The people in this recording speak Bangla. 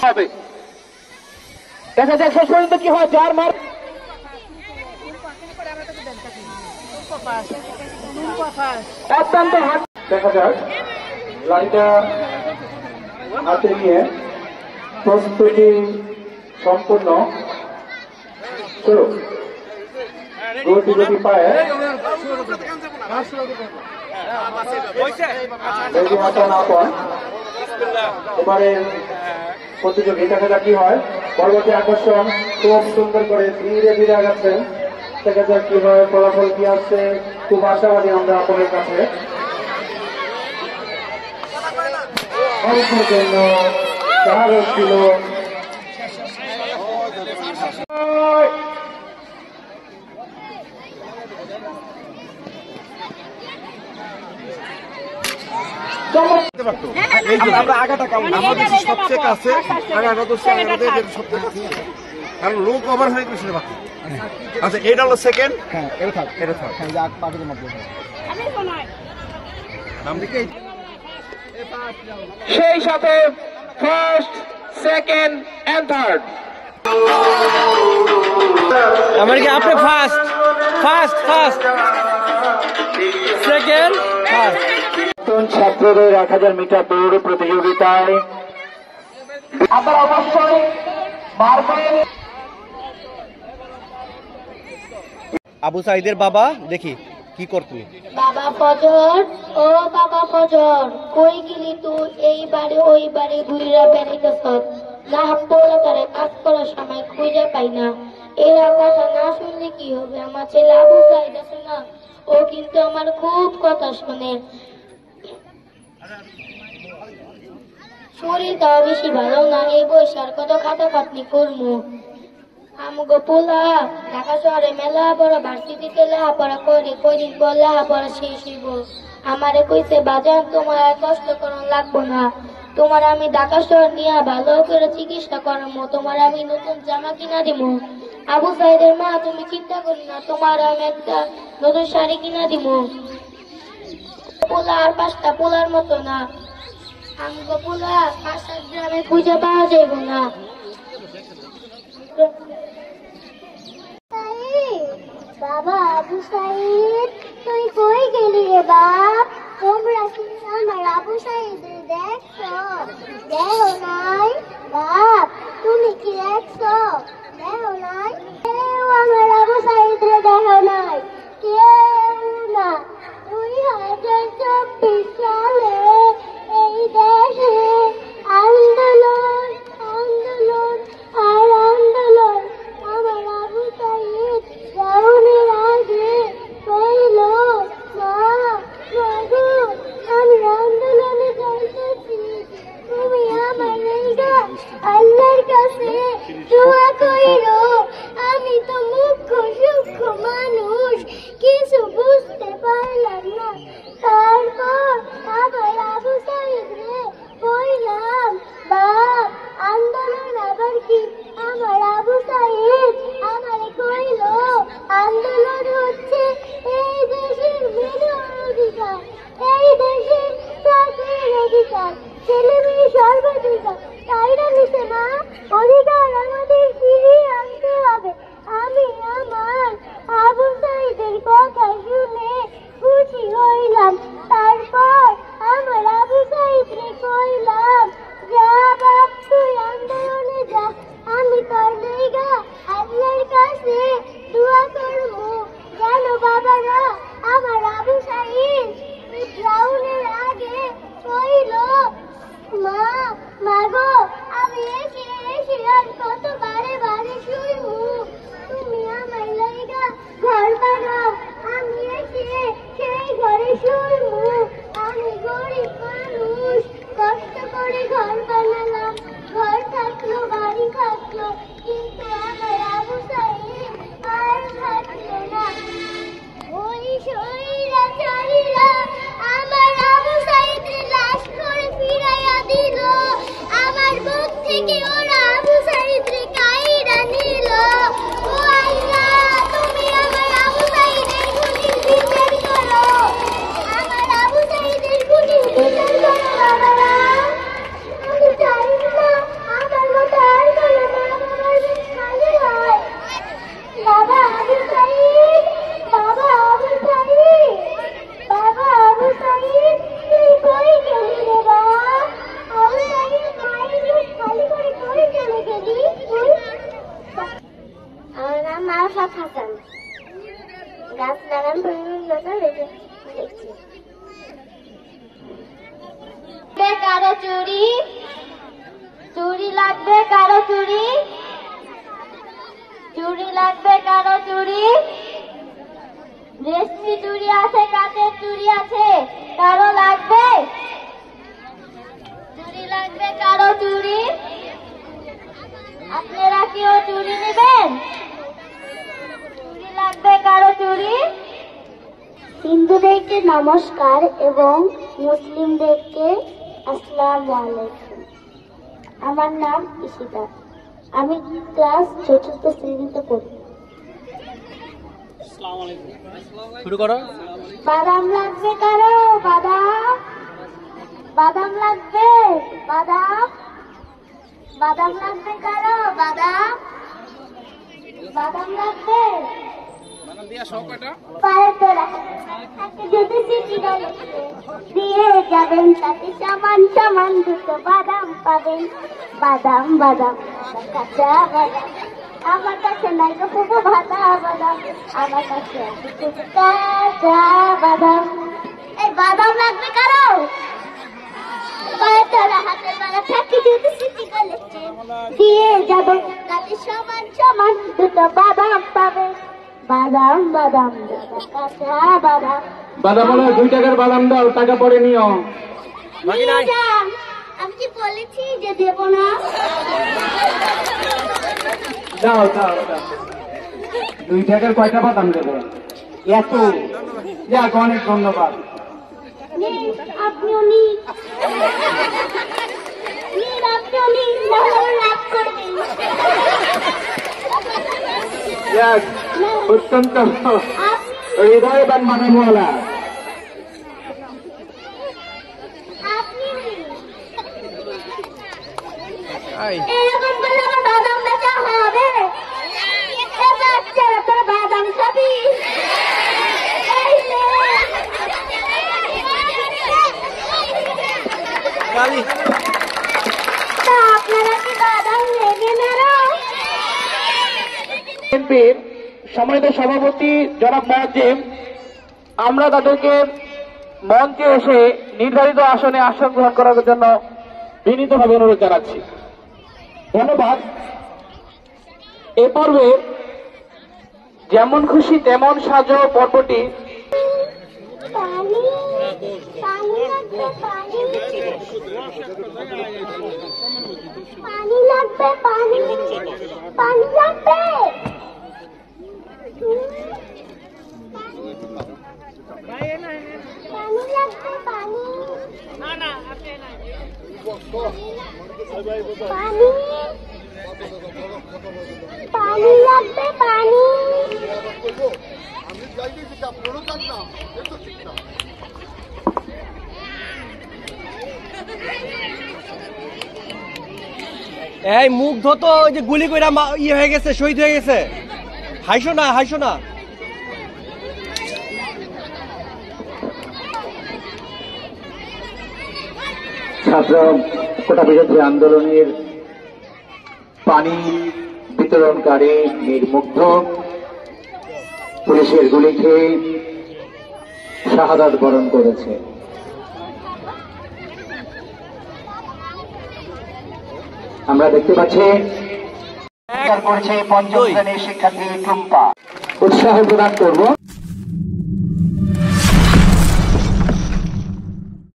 হবে। দেখা যাক শেষ পর্যন্ত কি হয়। যার মার অত্যন্ত দেখা যাক লাইটা হাতে নিয়ে প্রস্তুতি সম্পূর্ণ শুরু। গতি গতি পায়ে এবারে প্রতিযোগী দেখা যাক কি হয়। পরবর্তী আকর্ষণ খুব সুন্দর করে ধীরে ধীরে আগাচ্ছেন। দেখা যাক কি হয়, ফলাফল কি আসছে। খুব আশাবাদী আমরা আপনাদের কাছে। অল্পের জন্য সাহায্য ছিল। সবচেয়ে কাছে কারণ লোক ওভার হয়ে গেছিল বাকি। আচ্ছা এটা হলো সেকেন্ড। হ্যাঁ এটা থাক, এটা থাক। বাকিদের মধ্যে সেই সাথে ফার্স্ট, সেকেন্ড এন্ড থার্ড। আমার কি আপনি first first first second first. ছাত্রদের 1000 মিটার দৌড় প্রতিযোগিতায় আপনারা অবশ্যই মারবেন। আবু সাইদের বাবা দেখি কি করতে। বাবা ফজর, ও বাবা ফজর, কই গেলি তুই? এইবারে ওইবারে ঘুরা বেড়াইতেছ না, পড়া তারে কাজ করার সময় খুঁজে পাই না। এরা কথা না শুনলে কি হবে? আমার ছেলে আবু সাইদ আছে না, ও কিন্তু আমার খুব কথা শোনে। শরীরটাও বেশি ভালো না, এই বয়সে আর কত খাটাখাটনি করবো। আমগো পোলা ঢাকা শহরে মেলা বড় ভার্সিটিতে লেখাপড়া করে, কয়দিন পর লেখাপড়া শেষ হইব। আমারে কইছে বাজার তোমার আর কষ্ট করন লাগবো না, তোমার আমি ঢাকা শহর নিয়ে ভালো করে চিকিৎসা করবো, তোমার আমি নতুন জামা কিনা দিব। আবু সাইদের মা তুমি চিন্তা করি না, তোমার আমি একটা নতুন শাড়ি কিনা দিব। পোলা আর 5টা পোলার মতো না, আমগো পোলা 5-7 গ্রামে খুঁজে পাওয়া যাইব না। বাবা আবু সাইদ, তুই কই গেলি রে বাপ? তোমরা কি আমার আবু সাইদ দেখছো? দেখো নাই বাপ, তুমি কি দেখছো? দেখো নাই কেউ আমার আবু সাইদ রে, দেখো নাই কেউ না। 2024 সালে এই দেশে আন্দোলন আন্দোলন আর আন্দোলন। আমার আবু সাইদ রাউনের আগে কইল, মা মাগো আমি আন্দোলনে যাইতেছি, তুমি আমার লেগা আল্লাহর কাছে দোয়া কইরো। আমি তো মুখ্য সূক্ষ্ম মানুষ, কিছু বুঝতে পারলাম না। তারপর আবার আবু সাইদ রে কইলাম, বাপ আন্দোলন আবার কি? আমার আবু সাইদ আমারে কইল, আন্দোলন হচ্ছে এই দেশের মেধার অধিকার, এই দেশের চাকরির অধিকার, ছেলে মেয়ে সর্বাধিকার। তাইরা নিছে না, অধিকার আমাদের ফিরিয়ে আনতে হবে। আমি আমার আবু সাইদের কথা শুনে খুশি হইলাম। তারপর আমার আবু সাইদ রে কইলাম, যা বাপ তুই আন্দোলনে যা, আমি তোর লেগা আল্লাহর কাছে দোয়া করবো। জানো বাবারা, আমার আবু সাইদ রাউনের আগে কইল, মা মাগো আমি এসে এসে আর কত বারে বারে শুনবো, তুমি আমার লেগা ঘর বানাও। আমি এসে সেই ঘরে শুনবো। আমি গরিব মানুষ, কষ্ট করে ঘর বানালাম, ঘর থাকলো বাড়ি থাকলো, কিন্তু আমার আবু সাইদ আর থাকলো না। ওই স্বৈরাচারীরা আমার আবু সাইদের লাশ করে ফিরাইয়া দিল, আমার বুক থেকে ওরা আবু সাইদরে কাইরা নিল। ও আল্লাহ, তুমি আমার আবু সাইদের খুনির বিচার করো, আমার আবু সাইদের খুনির বিচার করো বাবারা। আমি চাই না আমার চুড়ি চুড়ি লাগবে কারো চুড়ি চুড়ি লাগবে কারো চুড়ি রেশমি চুড়ি আছে কাচের চুড়ি আছে কারো লাগবে চুড়ি লাগবে কারো চুড়ি আপনারা কেউ চুড়ি নেবেন চুড়ি লাগবে কারো চুড়ি হিন্দুদেরকে নমস্কার এবং মুসলিমদেরকে আসসালামু আলাইকুম আমার নাম ইশিতা আমি ক্লাস 4th শ্রেণীতে পড়ি শুরু করো। বাদাম লাগবে কারো বাদাম বাদাম লাগবে বাদাম বাদাম লাগবে কারো বাদাম বাদাম লাগবে পায়ে তোরা যদি সিটি দিয়ে যাবেন তাতে সমান সমান দুটো বাদাম পাবেন বাদাম বাদাম কাঁচা বাদাম আমার কাছে নাই গো ফুফু ভাজা বাদাম আমার কাছে আছে খুব কাঁচা বাদাম এই বাদাম লাগবে কারো পায়ে তোরা হাতে মারা থাকে যদি সিটি দিয়ে যাব তাতে সমান সমান দুটো বাদাম পাবেন বাদাম বাদাম কাঁচা বাদাম বাদাম হলো 2 টাকার বাদাম দাও টাকা পরে নিও নিয়ে যান আমি কি বলেছি যে দেব না দাও দাও দাও 2 টাকার কয়টা বাদাম দেবো এত যাক অনেক ধন্যবাদ নিন আপনিও নিন নিন আপনিও নিন তাহলে লাভ করবেন যাক অত্যন্ত হৃদয়বান মানবওয়ালা আপনি এরকম করে আমার বাদাম বেচা হবে বাচ্চারা তোর বাদাম খাবি আপনারা কি বাদাম নেবেন আরো বিএনপির সম্মানিত সভাপতি জনাব মুয়াজ্জিম আমরা তাদেরকে মঞ্চে এসে নির্ধারিত আসনে আসন গ্রহণ করার জন্য বিনীতভাবে অনুরোধ জানাচ্ছি ধন্যবাদ এ পর্বে যেমন খুশি তেমন সাজো পর্বটি পানি পানি লাগবে পানি পানি লাগবে পানি পানি লাগবে পানি লাগবে পানি পানি পানি লাগবে পানি এই মুগ্ধ তো ওই যে গুলি কইরা ইয়ে হয়ে গেছে, শহীদ হয়ে গেছে। হাইসো না, হাইসো না। ছাত্র কোটা বিরোধী আন্দোলনের পানি বিতরণকারী নির্মুগ্ধ পুলিশের গুলি খেয়ে শাহাদাত বরণ করেছে। আমরা দেখতে পাচ্ছি পঞ্চম শ্রেণীর শিক্ষার্থী টুম্পা উৎসাহ প্রদান করব।